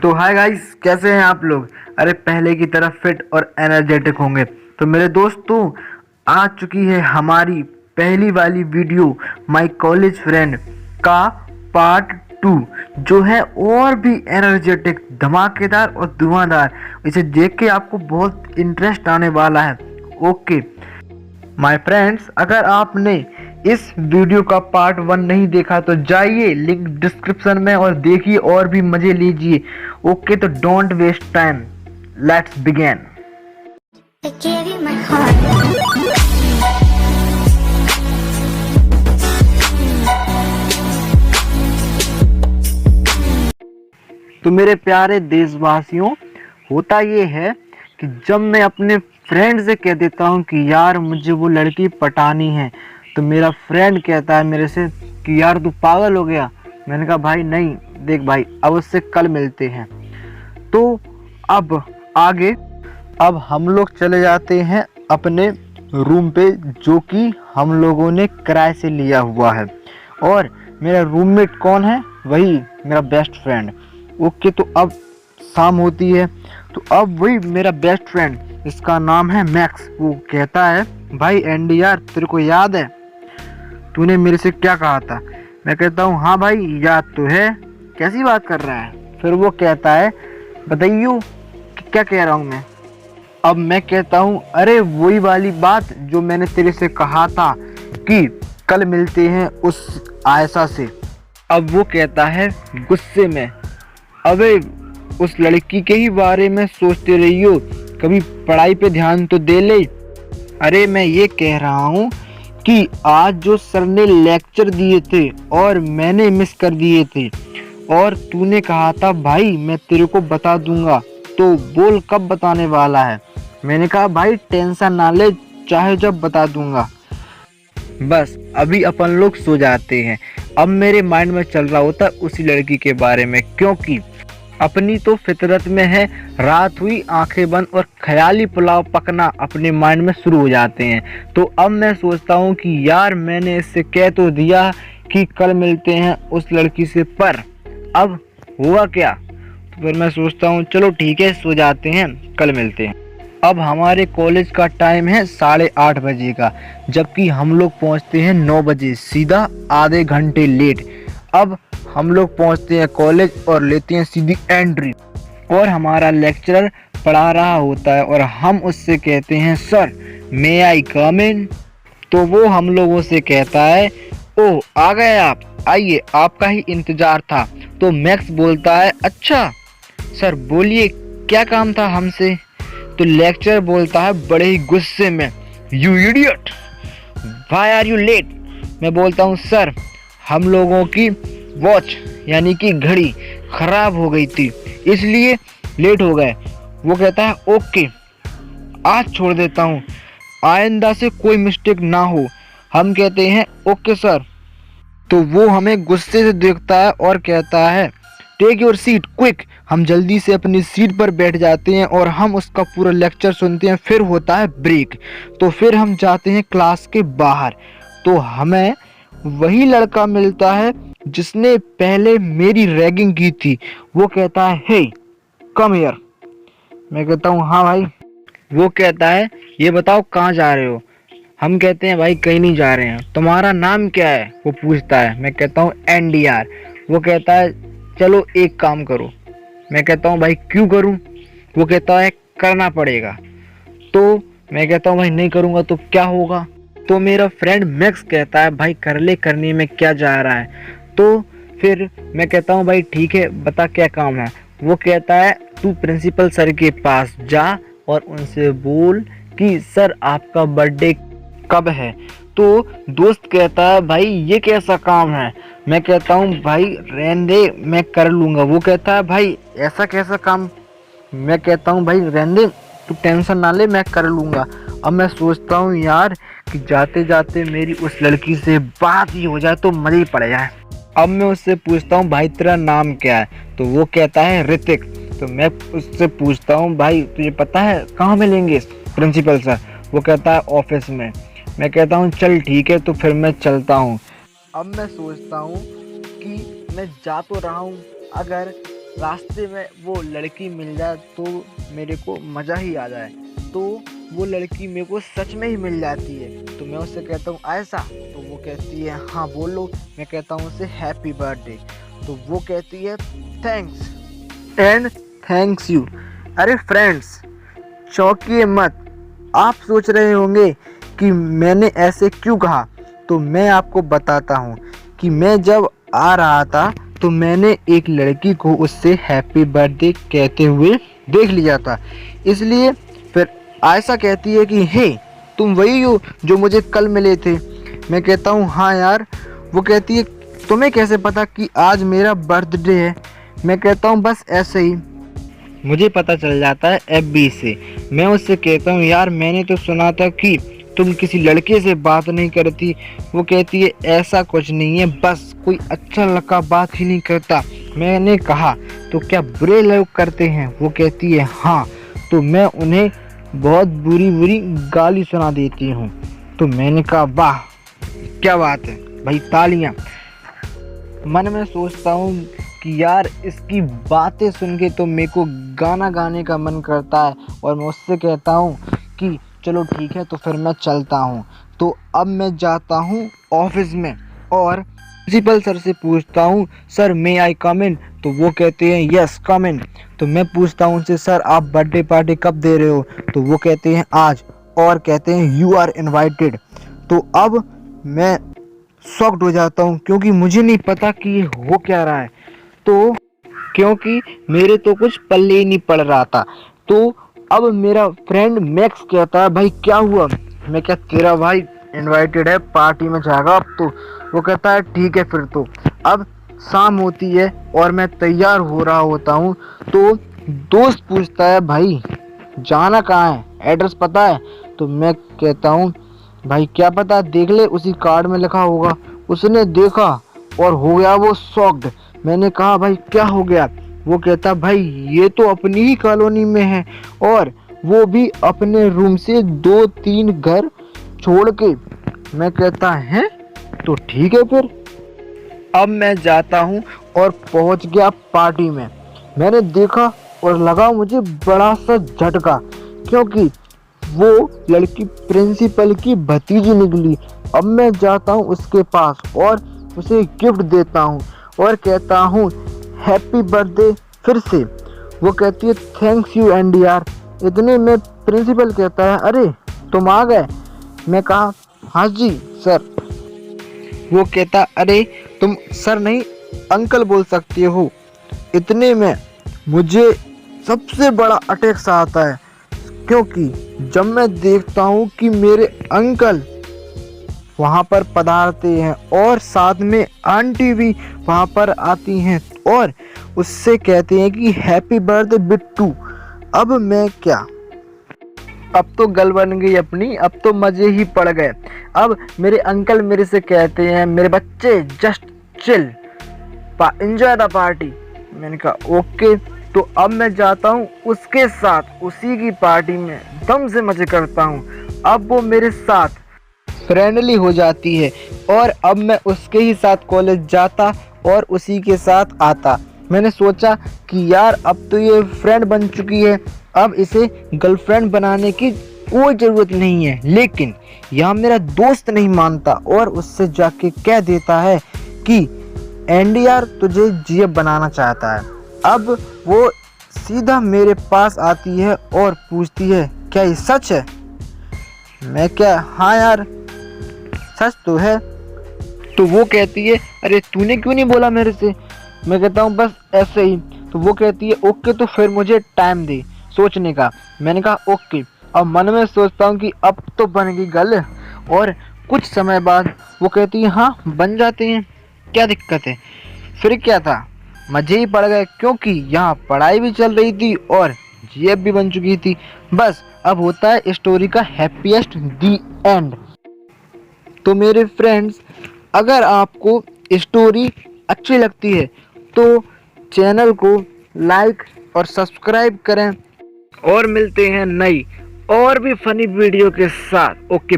तो hi guys, कैसे हैं आप लोग। अरे पहले की तरह फिट और एनर्जेटिक होंगे। तो मेरे दोस्तों, आ चुकी है हमारी पहली वाली वीडियो माय कॉलेज फ्रेंड का पार्ट 2, जो है और भी एनर्जेटिक, धमाकेदार और धुआंधार। इसे देख के आपको बहुत इंटरेस्ट आने वाला है। ओके माय फ्रेंड्स, अगर आपने इस वीडियो का पार्ट 1 नहीं देखा तो जाइए लिंक डिस्क्रिप्शन में और देखिए और भी मजे लीजिए। ओके, तो don't waste time, let's begin. I gave you my heart. तो मेरे प्यारे देशवासियों, होता ये है कि जब मैं अपने फ्रेंड से कह देता हूँ कि यार मुझे वो लड़की पटानी है, तो मेरा फ्रेंड कहता है मेरे से कि यार तू पागल हो गया। मैंने कहा भाई नहीं, देख भाई अब उससे कल मिलते हैं। तो अब आगे अब हम लोग चले जाते हैं अपने रूम पे, जो कि हम लोगों ने किराए से लिया हुआ है। और मेरा रूममेट कौन है? वही मेरा बेस्ट फ्रेंड। ओके, तो अब शाम होती है, तो अब वही मेरा बेस्ट फ्रेंड, इसका नाम है मैक्स, वो कहता है भाई एंडी यार, तेरे को याद है तूने मेरे से क्या कहा था? मैं कहता हूँ हाँ भाई याद तो है, कैसी बात कर रहा है? फिर वो कहता है बताइयो क्या कह रहा हूँ मैं। अब मैं कहता हूँ अरे वही वाली बात जो मैंने तेरे से कहा था कि कल मिलते हैं उस आयशा से। अब वो कहता है गुस्से में, अबे उस लड़की के ही बारे में सोचते रही हो, कभी पढ़ाई पे ध्यान तो दे ले। अरे मैं ये कह रहा हूँ कि आज जो सर ने लेक्चर दिए थे और मैंने मिस कर दिए थे, और तूने कहा था भाई मैं तेरे को बता दूंगा, तो बोल कब बताने वाला है? मैंने कहा भाई टेंशन ना ले, चाहे जब बता दूंगा। बस अभी अपन लोग सो जाते हैं। अब मेरे माइंड में चल रहा होता उसी लड़की के बारे में, क्योंकि अपनी तो फितरत में है, रात हुई आंखें बंद और ख्याली पुलाव पकना अपने माइंड में शुरू हो जाते हैं। तो अब मैं सोचता हूँ कि यार मैंने इससे कह तो दिया कि कल मिलते हैं उस लड़की से, पर अब हुआ क्या? तो फिर मैं सोचता हूँ चलो ठीक है, सो जाते हैं, कल मिलते हैं। अब हमारे कॉलेज का टाइम है 8:30 बजे का, जबकि हम लोग पहुंचते हैं 9 बजे, सीधा आधे घंटे लेट। अब हम लोग पहुंचते हैं कॉलेज और लेते हैं सीधी एंट्री, और हमारा लेक्चरर पढ़ा रहा होता है और हम उससे कहते हैं सर मे आई कम इन? तो वो हम लोगों से कहता है ओह आ गए आप, आइए आपका ही इंतजार था। तो मैक्स बोलता है अच्छा सर बोलिए क्या काम था हमसे? तो लेक्चर बोलता है बड़े ही गुस्से में, you idiot why are you late? मैं बोलता हूँ सर हम लोगों की वॉच यानी कि घड़ी खराब हो गई थी, इसलिए लेट हो गए। वो कहता है ओके आज छोड़ देता हूँ, आइंदा से कोई मिस्टेक ना हो। हम कहते हैं ओके सर। तो वो हमें गुस्से से देखता है और कहता है टेक योर सीट क्विक। हम जल्दी से अपनी सीट पर बैठ जाते हैं और हम उसका पूरा लेक्चर सुनते हैं। फिर होता है ब्रेक, तो फिर हम जाते हैं क्लास के बाहर। तो हमें वही लड़का मिलता है जिसने पहले मेरी रैगिंग की थी। वो कहता है हे कम हियर। मैं कहता हूँ हाँ भाई। वो कहता है ये बताओ कहाँ जा रहे हो? हम कहते हैं भाई कहीं नहीं जा रहे हैं। तुम्हारा नाम क्या है? वो पूछता है। मैं कहता हूँ एनडीआर। वो कहता है चलो एक काम करो। मैं कहता हूँ भाई क्यों करूँ? वो कहता है करना पड़ेगा। तो मैं कहता हूँ भाई नहीं करूँगा तो क्या होगा? तो मेरा फ्रेंड मैक्स कहता है भाई कर ले, करने में क्या जा रहा है? तो फिर मैं कहता हूँ भाई ठीक है बता क्या काम है? वो कहता है तू प्रिंसिपल सर के पास जा और उनसे बोल कि सर आपका बर्थडे कब है? तो दोस्त कहता है भाई ये कैसा काम है? मैं कहता हूँ भाई रहने दे मैं कर लूँगा। वो कहता है भाई ऐसा कैसा काम? मैं कहता हूँ भाई रहने दे, तू टेंशन ना ले, मैं कर लूँगा। अब मैं सोचता हूँ यार कि जाते जाते मेरी उस लड़की से बात ही हो जाए तो मज़े ही पड़ जाए। अब मैं उससे पूछता हूँ भाई तेरा नाम क्या है? तो वो कहता है ऋतिक। तो मैं उससे पूछता हूँ भाई तुझे पता है कहाँ मिलेंगे प्रिंसिपल सर? वो कहता है ऑफिस में। मैं कहता हूँ चल ठीक है, तो फिर मैं चलता हूँ। अब मैं सोचता हूँ कि मैं जा तो रहा हूँ, अगर रास्ते में वो लड़की मिल जाए तो मेरे को मज़ा ही आ जाए। तो वो लड़की मेरे को सच में ही मिल जाती है तो मैं उससे कहता हूँ ऐसा, तो वो कहती है हाँ बोलो। मैं कहता हूँ उससे हैप्पी बर्थडे, तो वो कहती है थैंक्स एंड थैंक्स यू। अरे फ्रेंड्स, चौंकिए मत। आप सोच रहे होंगे कि मैंने ऐसे क्यों कहा, तो मैं आपको बताता हूँ कि मैं जब आ रहा था तो मैंने एक लड़की को उससे हैप्पी बर्थडे कहते हुए देख लिया था। इसलिए फिर आयशा कहती है कि हे तुम वही हो जो मुझे कल मिले थे। मैं कहता हूँ हाँ यार। वो कहती है तुम्हें कैसे पता कि आज मेरा बर्थडे है। मैं कहता हूँ बस ऐसे ही, मुझे पता चल जाता है एफबी से। मैं उससे कहता हूँ यार मैंने तो सुना था कि तुम किसी लड़के से बात नहीं करती। वो कहती है ऐसा कुछ नहीं है, बस कोई अच्छा लड़का बात ही नहीं करता। मैंने कहा तो क्या बुरे लोग करते हैं? वो कहती है हाँ, तो मैं उन्हें बहुत बुरी बुरी गाली सुना देती हूँ। तो मैंने कहा वाह क्या बात है भाई, तालियां। मन में सोचता हूँ कि यार इसकी बातें सुन के तो मेरे को गाना गाने का मन करता है और मैं उससे कहता हूँ कि चलो ठीक है तो फिर मैं चलता हूँ। तो अब मैं जाता हूँ ऑफिस में और प्रिंसिपल सर से पूछता हूँ सर मे आई कम इन? तो वो कहते हैं यस कम इन। तो मैं पूछता हूँ उनसे सर आप बर्थडे पार्टी कब दे रहे हो? तो वो कहते हैं आज, और कहते हैं यू आर इनवाइटेड। तो अब मैं शॉक्ड हो जाता हूँ क्योंकि मुझे नहीं पता कि ये हो क्या रहा है। तो क्योंकि मेरे तो कुछ पल्ले ही नहीं पड़ रहा था। तो अब मेरा फ्रेंड मैक्स कहता है भाई क्या हुआ? मैं क्या तेरा भाई इनवाइटेड है, पार्टी में जाएगा अब तो। वो कहता है ठीक है फिर। तो अब शाम होती है और मैं तैयार हो रहा होता हूँ तो दोस्त पूछता है भाई जाना कहाँ है, एड्रेस पता है? तो मैं कहता हूँ भाई क्या पता, देख ले उसी कार्ड में लिखा होगा। उसने देखा और हो गया वो शॉक्ड। मैंने कहा भाई क्या हो गया? वो कहता भाई ये तो अपनी ही कॉलोनी में है और वो भी अपने रूम से 2-3 घर छोड़ के। मैं कहता है तो ठीक है फिर। अब मैं जाता हूँ और पहुँच गया पार्टी में। मैंने देखा और लगा मुझे बड़ा सा झटका क्योंकि वो लड़की प्रिंसिपल की भतीजी निकली। अब मैं जाता हूँ उसके पास और उसे गिफ्ट देता हूँ और कहता हूँ हैप्पी बर्थडे फिर से। वो कहती है थैंक्स यू एंडी यार। इतने में प्रिंसिपल कहता है अरे तुम आ गए? मैं कहा हाँ जी सर। वो कहता अरे तुम सर नहीं अंकल बोल सकते हो। इतने में मुझे सबसे बड़ा अटैक सा आता है क्योंकि जब मैं देखता हूँ कि मेरे अंकल वहाँ पर पधारते हैं और साथ में आंटी भी वहाँ पर आती हैं और उससे कहते हैं कि हैप्पी बर्थडे बिट्टू। अब मैं क्या, अब तो गल बन गई अपनी, अब तो मज़े ही पड़ गए। अब मेरे अंकल मेरे से कहते हैं मेरे बच्चे just chill, enjoy the party. मैंने कहा ओके। तो अब मैं जाता हूँ उसके साथ उसी की पार्टी में दम से मज़े करता हूँ। अब वो मेरे साथ फ्रेंडली हो जाती है और अब मैं उसके ही साथ कॉलेज जाता और उसी के साथ आता। मैंने सोचा कि यार अब तो ये फ्रेंड बन चुकी है, अब इसे गर्लफ्रेंड बनाने की कोई ज़रूरत नहीं है। लेकिन यहाँ मेरा दोस्त नहीं मानता और उससे जाके कह देता है कि एंडी यार तुझे जीएफ बनाना चाहता है। अब वो सीधा मेरे पास आती है और पूछती है क्या ये सच है? मैं क्या हाँ यार सच तो है। तो वो कहती है अरे तूने क्यों नहीं बोला मेरे से? मैं कहता हूँ बस ऐसे ही। तो वो कहती है ओके तो फिर मुझे टाइम दे सोचने का। मैंने कहा ओके। अब मन में सोचता हूँ कि अब तो बन गई गल। और कुछ समय बाद वो कहती है हाँ बन जाते हैं, क्या दिक्कत है? फिर क्या था, मज़े ही पड़ गए क्योंकि यहाँ पढ़ाई भी चल रही थी और जीएफ भी बन चुकी थी। बस अब होता है स्टोरी का हैप्पीएस्ट दी एंड। तो मेरे फ्रेंड्स अगर आपको स्टोरी अच्छी लगती है तो चैनल को लाइक और सब्सक्राइब करें और मिलते हैं नई और भी फनी वीडियो के साथ। ओके।